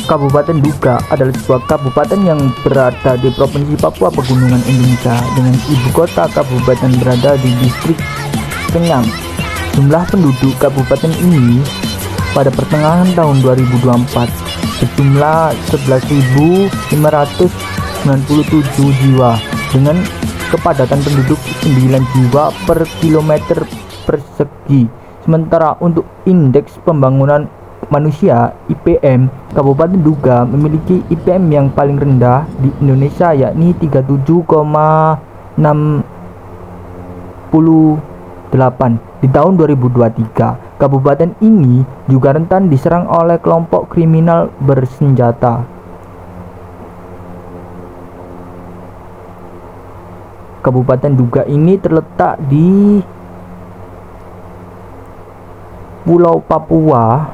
Kabupaten Duga adalah sebuah kabupaten yang berada di Provinsi Papua Pegunungan Indonesia dengan ibu kota kabupaten berada di distrik Kenyam. Jumlah penduduk kabupaten ini pada pertengahan tahun 2024 berjumlah 11.597 jiwa dengan kepadatan penduduk 9 jiwa per kilometer persegi. Sementara untuk indeks pembangunan manusia (IPM), Kabupaten Duga memiliki IPM yang paling rendah di Indonesia, yakni 37,68 di tahun 2023. Kabupaten ini juga rentan diserang oleh kelompok kriminal bersenjata. Kabupaten Duga ini terletak di Pulau Papua,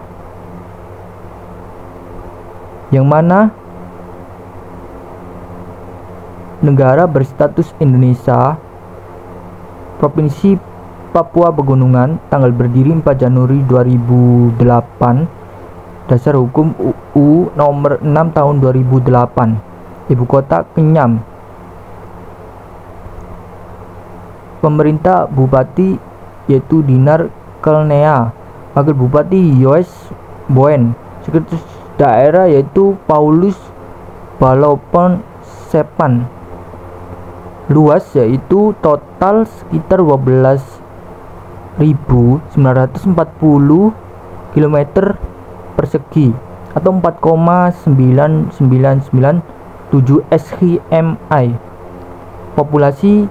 yang mana negara berstatus Indonesia. Provinsi Papua Pegunungan, tanggal berdiri 4 Januari 2008, Dasar Hukum UU nomor 6 tahun 2008, Ibu kota Kenyam. Pemerintah Bupati yaitu Dinar Kelnea, Wakil Bupati Yoes Boen, Sekretaris Daerah yaitu Paulus Balopon Sepan. Luas yaitu total sekitar 12.940 km persegi atau 4,9997 SKMI. Populasi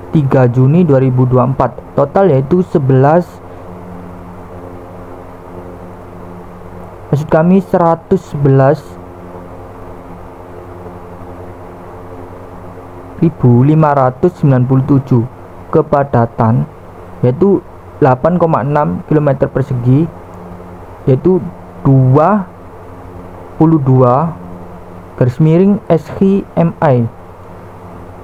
3 Juni 2024 total yaitu 111.597. Kepadatan yaitu 8,6 km persegi, yaitu 22 SKMI.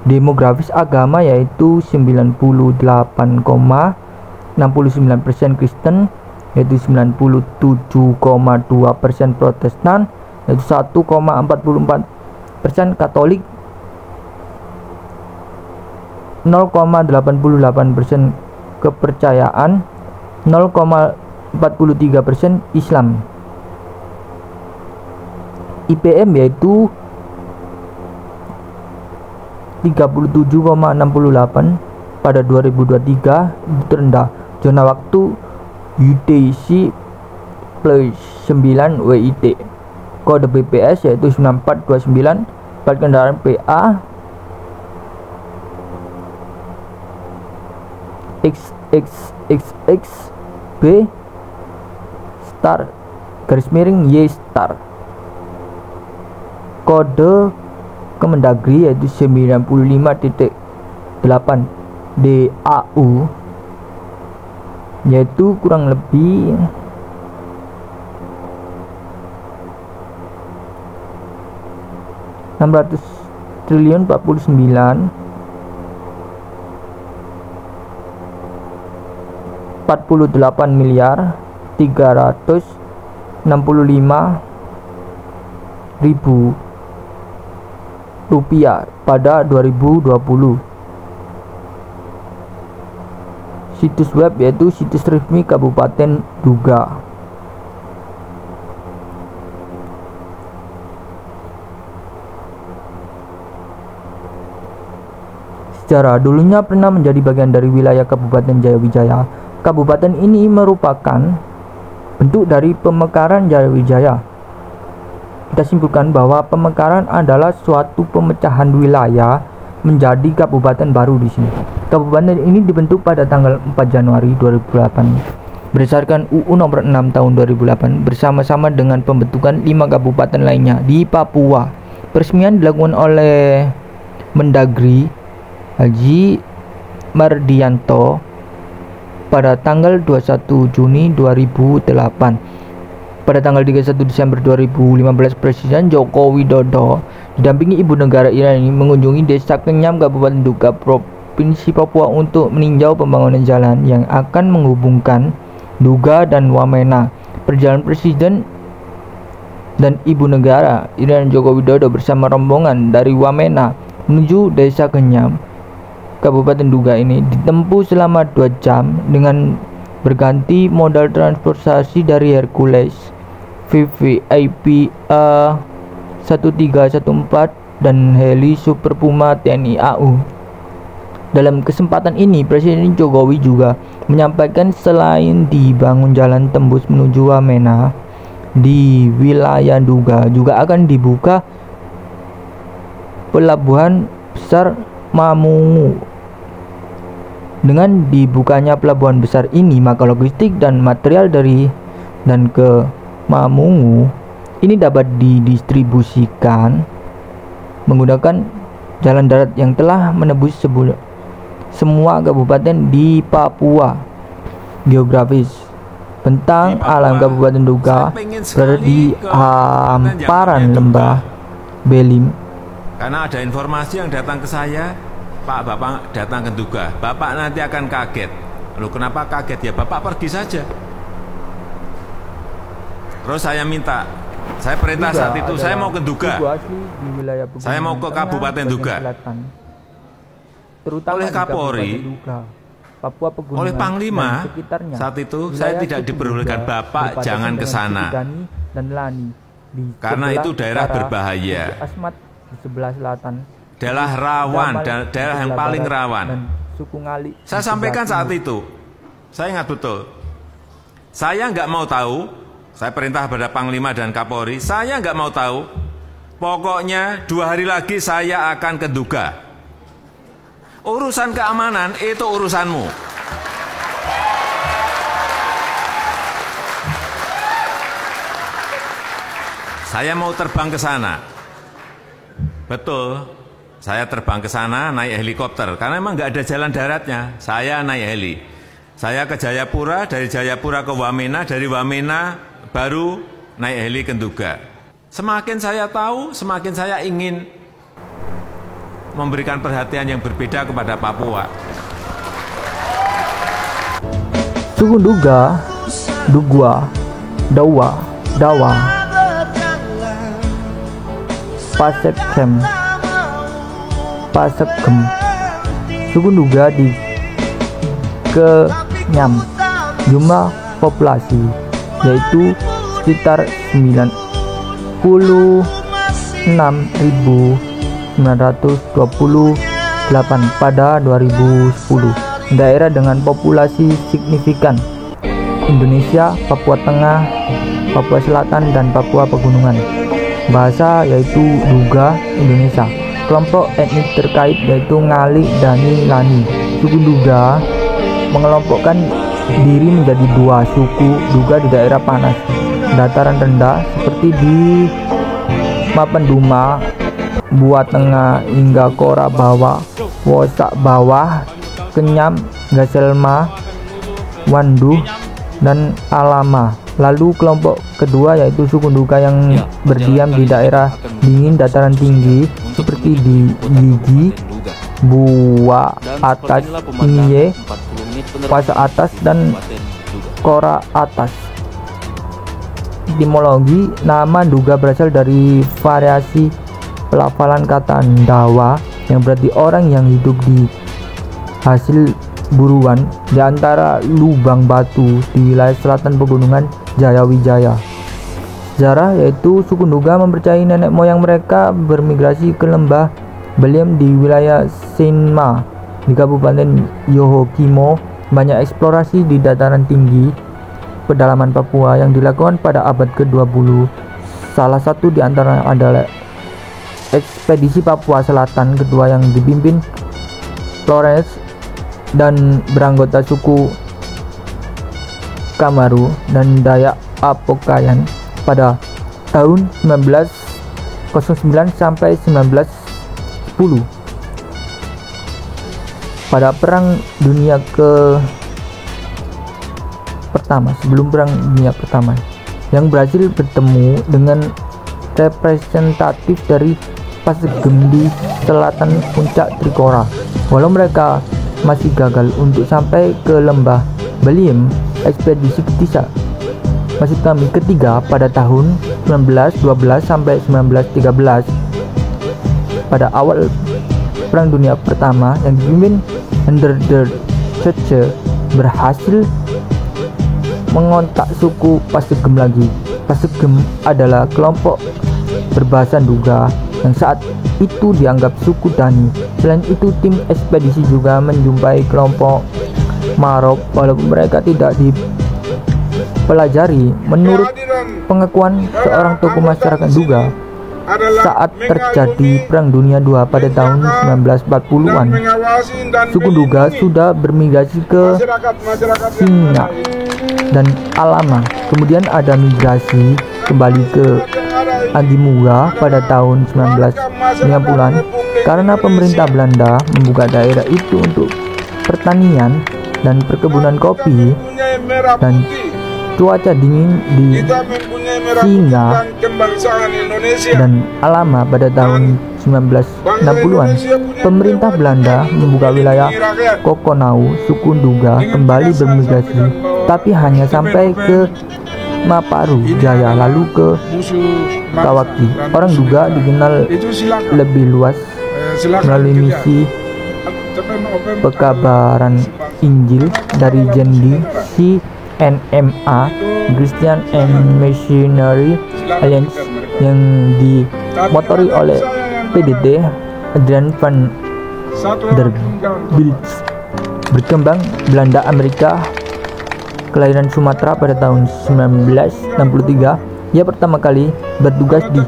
Demografis agama yaitu 98,69% Kristen, yaitu 97,2% Protestan, yaitu 1,44% Katolik, 0,88% kepercayaan, 0,43% Islam. IPM yaitu 37,68 pada 2023, terendah. Zona waktu UTC plus 9 WIT. Kode BPS yaitu 9429. Plat kendaraan PA XXXXB star _Y star. Kode Kemendagri yaitu 95.8 DAU, yaitu kurang lebih Rp600 triliun 49 48 miliar 365.000 rupiah pada 2020. Situs web yaitu situs resmi Kabupaten Duga. Sejarah. Dulunya pernah menjadi bagian dari wilayah Kabupaten Jayawijaya. Kabupaten ini merupakan bentuk dari pemekaran Jayawijaya. Kita simpulkan bahwa pemekaran adalah suatu pemecahan wilayah menjadi kabupaten baru di sini. Kabupaten ini dibentuk pada tanggal 4 Januari 2008 berdasarkan UU nomor 6 tahun 2008 bersama-sama dengan pembentukan 5 kabupaten lainnya di Papua. Peresmian dilakukan oleh Mendagri Haji Mardianto pada tanggal 21 Juni 2008. Pada tanggal 31 Desember 2015, Presiden Joko Widodo didampingi Ibu Negara Iran ini mengunjungi Desa Kenyam, Kabupaten Duga, Provinsi Papua untuk meninjau pembangunan jalan yang akan menghubungkan Duga dan Wamena. Perjalanan Presiden dan Ibu Negara Iriana Joko Widodo bersama rombongan dari Wamena menuju Desa Kenyam, Kabupaten Duga ini ditempuh selama 2 jam dengan berganti modal transportasi dari Hercules, VVIP A1314 dan heli Super Puma TNI AU. Dalam kesempatan ini, Presiden Jokowi juga menyampaikan selain dibangun jalan tembus menuju Wamena di wilayah Duga, juga akan dibuka pelabuhan besar Mamungu. Dengan dibukanya pelabuhan besar ini, maka logistik dan material dari dan ke Mamungu ini dapat didistribusikan menggunakan jalan darat yang telah menembus semua kabupaten di Papua. Geografis, bentang alam Kabupaten Duga berada di hamparan lembah Belim. Karena ada informasi yang datang ke saya, Pak, Bapak datang ke Duga, Bapak nanti akan kaget. Loh, kenapa kaget? Ya Bapak pergi saja. Terus saya minta, saya perintah saat itu, saya mau ke Duga, saya mau ke Kabupaten Duga, oleh Kapolri, oleh Panglima saat itu saya tidak diperbolehkan, Bapak jangan ke sana karena itu daerah berbahaya, di sebelah selatan, daerah rawan, daerah yang paling rawan. Saya sampaikan saat itu, saya ingat betul, saya nggak mau tahu, saya perintah pada Panglima dan Kapolri, saya nggak mau tahu, pokoknya 2 hari lagi saya akan ke Duga. Urusan keamanan itu urusanmu. Saya mau terbang ke sana. Betul, saya terbang ke sana naik helikopter karena memang nggak ada jalan daratnya. Saya naik heli. Saya ke Jayapura, dari Jayapura ke Wamena, dari Wamena baru naik heli ke Duga. Semakin saya tahu, semakin saya ingin memberikan perhatian yang berbeda kepada Papua. Suku Duga, Dugwa, Dawa, Pasekgem, suku Duga di Kenyam, jumlah populasi yaitu sekitar 96.928 pada 2010. Daerah dengan populasi signifikan: Indonesia, Papua Tengah, Papua Selatan, dan Papua Pegunungan. Bahasa yaitu Duga Indonesia. Kelompok etnis terkait yaitu Ngali, Dani, Lani. Suku Duga mengelompokkan diri menjadi 2 suku. Duga di daerah panas, dataran rendah seperti di Mapenduma, Bua Tengah hingga Kora Bawah, Wosak Bawah, Kenyam, Gaselma, Wanduh, dan Alama. Lalu kelompok kedua yaitu suku Duga yang berdiam di daerah dingin dataran tinggi seperti di Yigi, Bua Atas, Inye, Pasa Atas, dan Kora Atas. Etimologi nama Duga berasal dari variasi pelafalan kata Ndawa yang berarti orang yang hidup di hasil buruan di antara lubang batu di wilayah selatan pegunungan Jayawijaya. Sejarah yaitu suku Duga mempercayai nenek moyang mereka bermigrasi ke lembah Beliem di wilayah Senma di Kabupaten Yohokimo. Banyak eksplorasi di dataran tinggi pedalaman Papua yang dilakukan pada abad ke-20. Salah satu di antara adalah ekspedisi Papua Selatan kedua yang dipimpin Flores dan beranggota suku Kamaru dan Dayak Apokayan pada tahun 1909 sampai 1910. Pada Perang Dunia Pertama, sebelum Perang Dunia Pertama, yang berhasil bertemu dengan representatif dari Pasekgem di selatan puncak Trikora. Walau mereka masih gagal untuk sampai ke lembah Beliem, ekspedisi maksud kami ketiga pada tahun 1912 sampai 1913. Pada awal Perang Dunia Pertama yang dipimpin Hendrik der Schütze berhasil mengontak suku Pasegem lagi. Pasegem adalah kelompok berbahasa Nduga yang saat itu dianggap suku Dani. Selain itu, tim ekspedisi juga menjumpai kelompok Marok walaupun mereka tidak dipelajari. Menurut pengakuan seorang tokoh masyarakat Nduga, saat terjadi Perang Dunia II pada tahun 1940-an, suku Nduga sudah bermigrasi ke Singa dan Alama. Kemudian ada migrasi kembali ke Agimuga pada tahun 1990-an karena pemerintah Belanda membuka daerah itu untuk pertanian dan perkebunan kopi, dan cuaca dingin di Singa dan Alama pada tahun 1960-an. Pemerintah Belanda membuka wilayah Kokonau. Suku Nduga kembali bermigrasi, tapi hanya sampai ke Maparu Jaya, lalu ke Kawaki. Orang Nduga dikenal lebih luas melalui misi pekabaran Injil dari Jendi CNMA, Christian and Missionary Alliance, yang dimotori oleh PDT Adrian van der Bilts. Berkembang Belanda Amerika, kelahiran Sumatera pada tahun 1963. Ia pertama kali bertugas di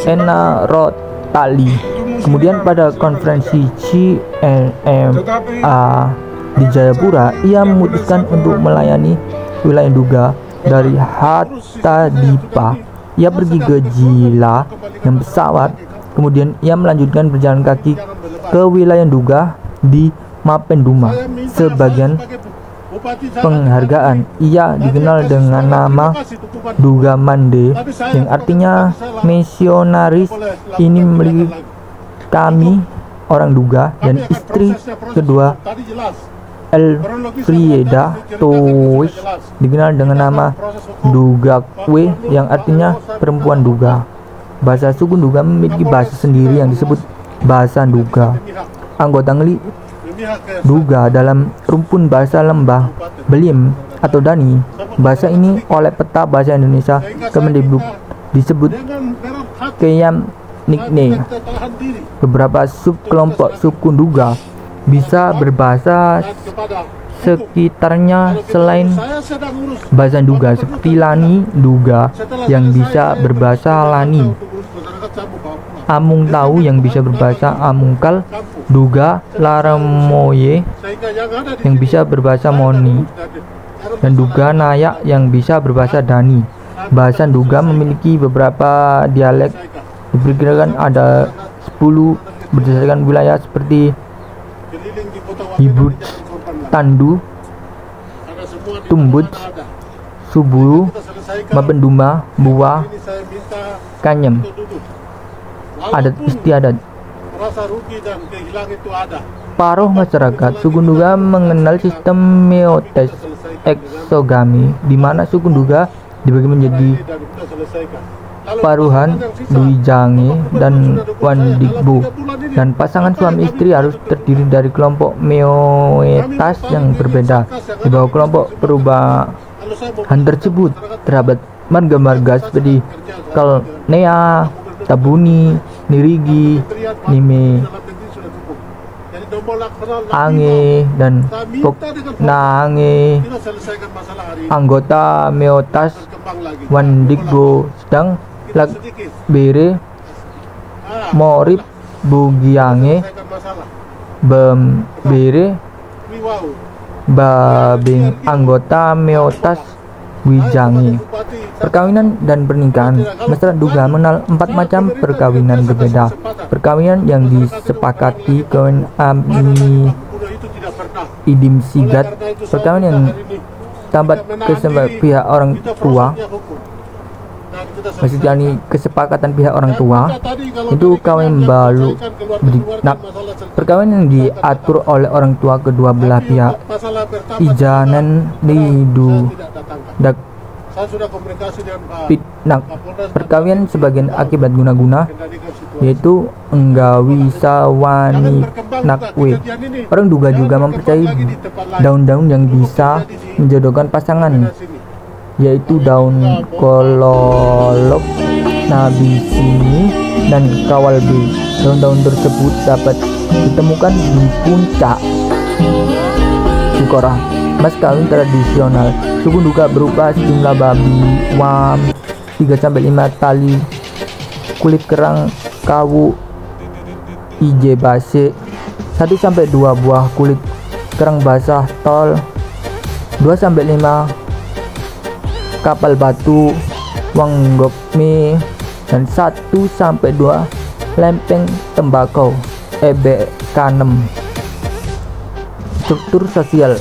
Enarotali. Kemudian pada konferensi CNMA di Jayapura, ia memutuskan untuk melayani wilayah Nduga dari Hattadipa. Ia pergi ke Jila dengan pesawat. Kemudian ia melanjutkan perjalanan kaki ke wilayah Nduga di Mapenduma. Sebagian penghargaan, ia dikenal dengan nama Nduga Mande, yang artinya misionaris. Ini memiliki kami orang Nduga dan istri kedua Elfrieda Toes dikenal dengan nama Ndugakwe, yang artinya perempuan Nduga. Bahasa suku Nduga memiliki bahasa sendiri yang disebut bahasa Nduga. Anggota Nduga dalam rumpun bahasa lembah Belim atau Dani. Bahasa ini oleh peta bahasa Indonesia Kemendikbud disebut Keyam Nikne. Beberapa subkelompok suku Nduga bisa berbahasa sekitarnya selain bahasa Nduga, seperti Lani Nduga yang bisa berbahasa Lani, Amung Tau yang bisa berbahasa Amungkal, Nduga Laramoye yang bisa berbahasa Moni, dan Nduga Nayak yang bisa berbahasa Dani. Bahasa Nduga memiliki beberapa dialek, diperkirakan ada 10 berdasarkan wilayah seperti Hibut, Tandu, Tumbut, Suburu, Mapenduma, Buah, Kanyem. Adat istiadat. Paruh masyarakat suku Nduga mengenal sistem meotes eksogami, di mana suku Nduga dibagi menjadi paruhan, Duijange, dan Wandikbu, dan pasangan suami istri harus terdiri dari kelompok meoetas yang berbeda. Di bawah kelompok perubahan tersebut terdapat marga-marga seperti Kalnea, Tabuni, Nirigi, Nime, Ange, dan Poknange. Anggota meotas Wandikbo sedang Lakbere, Morip, Bugiange, Bembere, Babing. Anggota meotas Wijange. Perkawinan dan pernikahan. Masyarakat Nduga mengenal 4 macam perkawinan berbeda. Perkawinan yang disepakati kawin ami idim sigat, perkawinan yang tambat kesepakatan pihak orang tua. Maksudnya ini kesepakatan pihak orang tua itu kawin balu berinak. Perkawinan yang diatur oleh orang tua kedua belah pihak. Ijanan lidu dak Saya sudah komunikasi dengan Pak Pitnak perkawinan sebagian akibat guna-guna, yaitu enggawi sawani nakwe. Orang Duga juga mempercayai daun-daun yang bisa menjodohkan pasangan, yaitu daun kololok, nabisini, dan kawalbe. Daun-daun tersebut dapat ditemukan di puncak Cukora. Mas kawin tradisional suku Duga berupa sejumlah babi wam, 3-5 tali kulit kerang kawu ije base, 1-2 buah kulit kerang basah tol, 2-5 kapal batu wanggokme, dan 1-2 lempeng tembakau kanem. Struktur sosial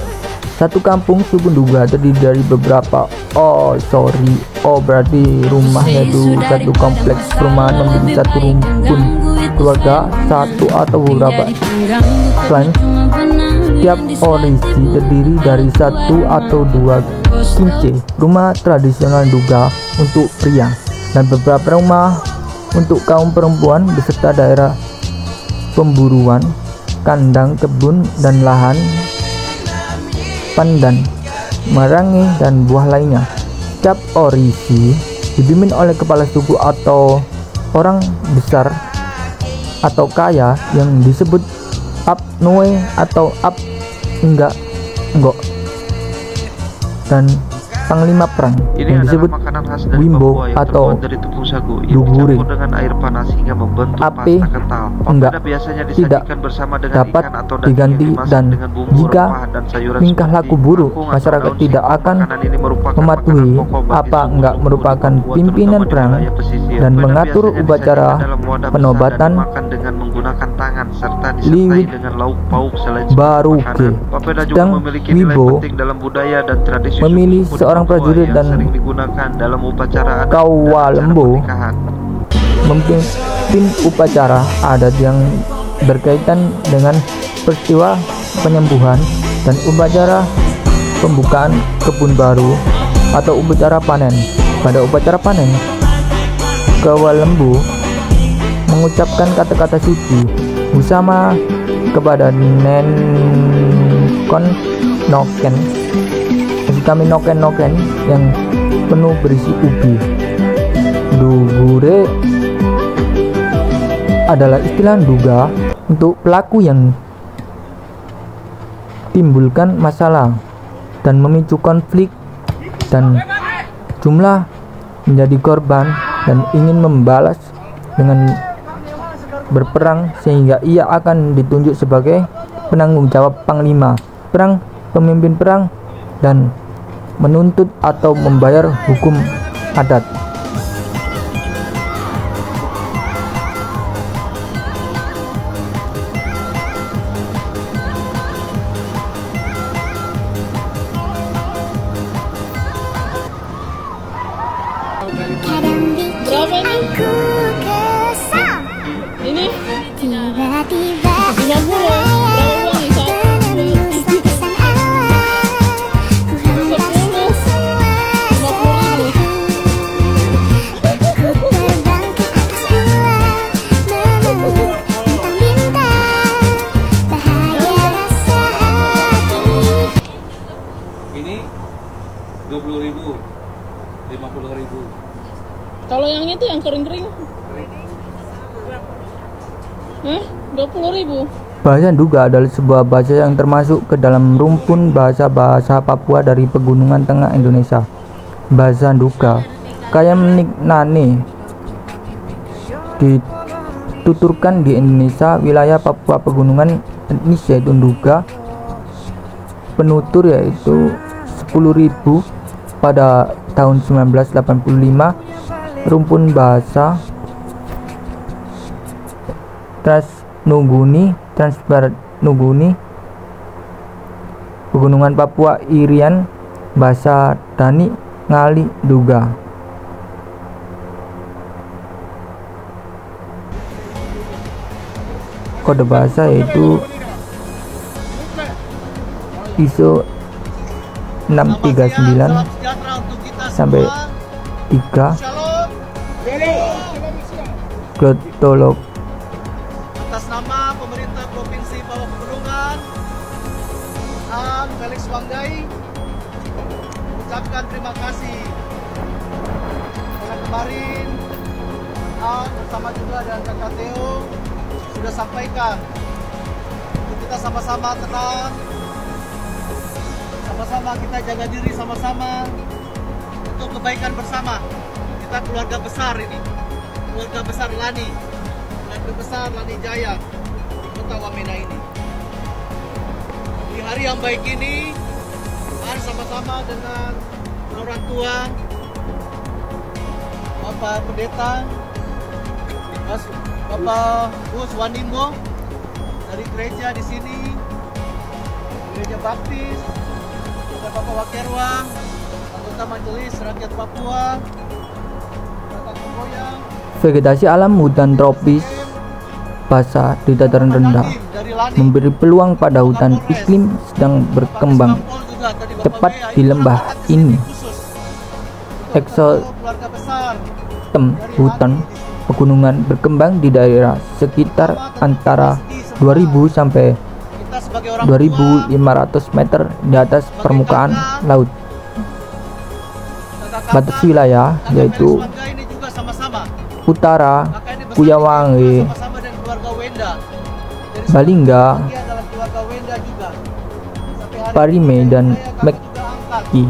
satu kampung suku Duga terdiri dari beberapa berarti rumahnya itu satu kompleks perumahan memiliki satu rumpun keluarga, satu atau beberapa klan. Setiap orisi terdiri dari 1 atau 2 kince, rumah tradisional Duga untuk pria, dan beberapa rumah untuk kaum perempuan beserta daerah pemburuan, kandang kebun dan lahan pandan, marangi, dan buah lainnya. Setiap orisi dipimpin oleh kepala suku atau orang besar atau kaya yang disebut Abnoe atau enggak, dan panglima perang yang disebut Wimbo atau Dugure. Api tidak dapat diganti, dan jika tingkah laku buruk masyarakat tidak akan mematuhi enggak merupakan pimpinan perang dan mengatur upacara penobatan liwit baruke. Dan Wibo memilih seorang prajurit dan kawalembo memimpin upacara adat yang berkaitan dengan peristiwa penyembuhan dan upacara pembukaan kebun baru atau upacara panen. Pada upacara panen, kawalembo mengucapkan kata-kata suci bersama kepada Nenkon Noken, kami noken yang penuh berisi ubi. Dugure adalah istilah Duga untuk pelaku yang timbulkan masalah dan memicu konflik, dan jumlah menjadi korban dan ingin membalas dengan berperang, sehingga ia akan ditunjuk sebagai penanggung jawab panglima perang, pemimpin perang, dan menuntut atau membayar hukum adat. Berapa ini? Ini? Tiba-tiba 50. Ini 20.000, 50.000. Kalau yang itu yang kering-kering? Hah? 20.000. Bahasa Duga adalah sebuah bahasa yang termasuk ke dalam rumpun bahasa-bahasa Papua dari pegunungan tengah Indonesia. Bahasa Duga kaya meniknane dituturkan di Indonesia, wilayah Papua pegunungan etnis yaitu Duga, penutur yaitu 10.000 pada tahun 1985. Rumpun bahasa Transnuguni, pegunungan Papua Irian, bahasa Dani Ngali Duga. Kode bahasa yaitu ISO 639 sampai 3. Glotolog. Atas nama pemerintah Provinsi Bawah Pegunungan, Felix Wanggai mengucapkan terima kasih karena kemarin bersama juga dengan Kakak Theo sudah sampaikan untuk kita sama-sama tenang, sama-sama kita jaga diri sama-sama untuk kebaikan bersama. Kita keluarga besar ini, keluarga besar Lani, keluarga besar Lani Jaya di Kota Wamena ini. Di hari yang baik ini, mari sama-sama dengan orang tua, Bapak Pendeta, Bapak Gus Wanimbo dari gereja di sini, gereja Baptis, dan Bapak Wakerwa, anggota Majelis Rakyat Papua, Kakak Koyang. Vegetasi alam hutan tropis basah di dataran rendah memberi peluang pada hutan iklim sedang berkembang cepat di lembah ini. Ekosistem hutan pegunungan berkembang di daerah sekitar antara 2000 sampai 2500 meter di atas permukaan laut. Batas wilayah yaitu Utara, Kuyawangi, Balingga, Parime dan Mekki,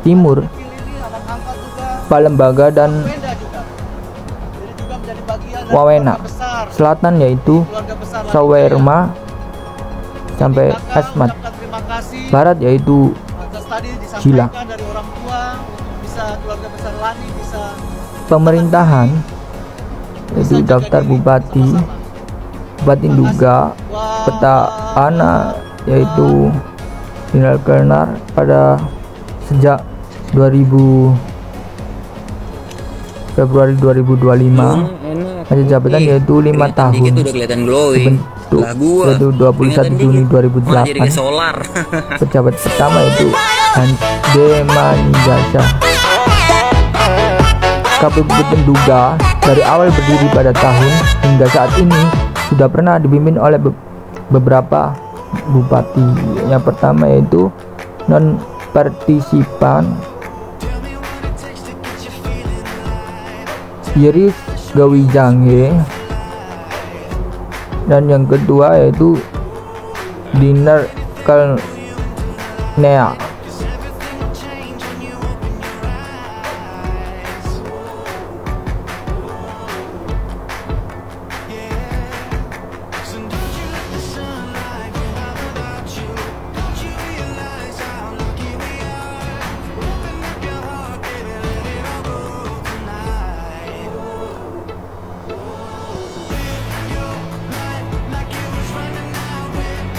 Timur, Palembaga dan Wawena, selatan yaitu Sawerma sampai Asmat, barat yaitu Jila. Pemerintahan yaitu daftar bupati, Bupati Nduga, petahana yaitu Jenderal Kernar pada sejak Februari 2025. Masa jabatan yaitu 5 tahun. Dibentuk yaitu 21 Juni 2008. Pejabat pertama yaitu Demanijasa. Kabupaten Nduga dari awal berdiri pada tahun hingga saat ini sudah pernah dipimpin oleh beberapa bupati. Yang pertama yaitu non partisipan Iris Gawijangge, dan yang kedua yaitu Dinar Kalnea.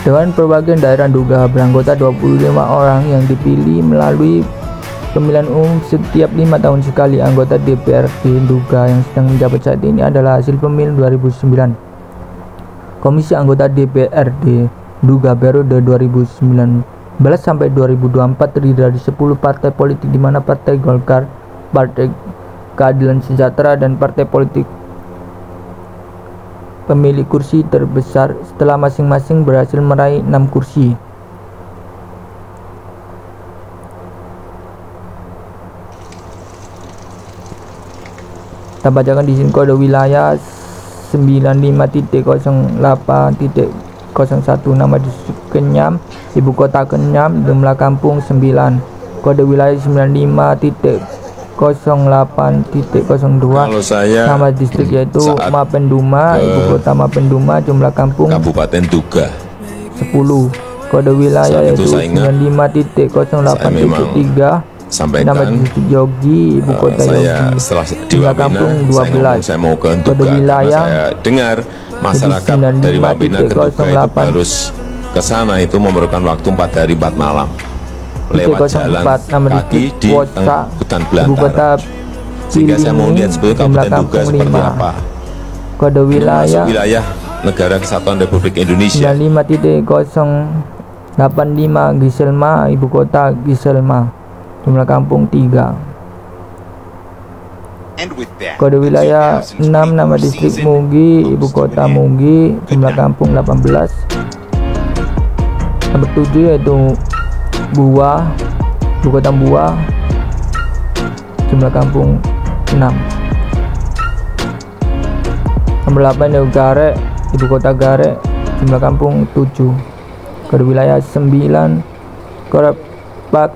Dewan Perwakilan Daerah Nduga beranggota 25 orang yang dipilih melalui pemilihan umum setiap 5 tahun sekali. Anggota DPRD Nduga yang sedang menjabat saat ini adalah hasil pemilu 2009. Komisi anggota DPRD Nduga periode 2019 sampai 2024 terdiri dari 10 partai politik, di mana Partai Golkar, Partai Keadilan Sejahtera, dan partai politik pemilik kursi terbesar setelah masing-masing berhasil meraih 6 kursi. Kita bacakan di sini kode wilayah 95.08.01, nama distrik Kenyam, ibu kota Kenyam, jumlah kampung 9. Kode wilayah 95.08.02, nama distrik yaitu Mapenduma, ibu kota Mapenduma, jumlah kampung Kabupaten Nduga 10. Kode wilayah yaitu 95.08.3, nama distrik Yogi, ibu kota Yogi, jumlah kampung 12. Saya mau ke Kode Nduga, wilayah saya dengar masyarakat dari Wamena ke Nduga itu harus ke sana itu memerlukan waktu 4 hari 4 malam lewat jalan kaki di hutan belantara, sehingga saya mau lihat sebetulnya Kabupaten Nduga seperti apa. Kode wilayah Negara Kesatuan Republik Indonesia 95.085 Giselma, ibu kota Giselma, jumlah kampung 3. Kode wilayah 6, nama distrik Mugi, ibu kota Mugi, jumlah kampung 18. Nomor 7 yaitu Buah, ibu kota Buah, jumlah kampung 6. Nomor 8 yaitu Garek, ibu kota Garek, jumlah kampung 7. Kode wilayah 9 Kerepak,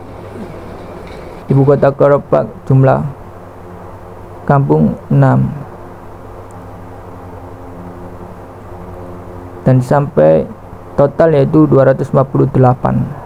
ibu kota Kerepak, jumlah kampung 6. Dan sampai total yaitu 248.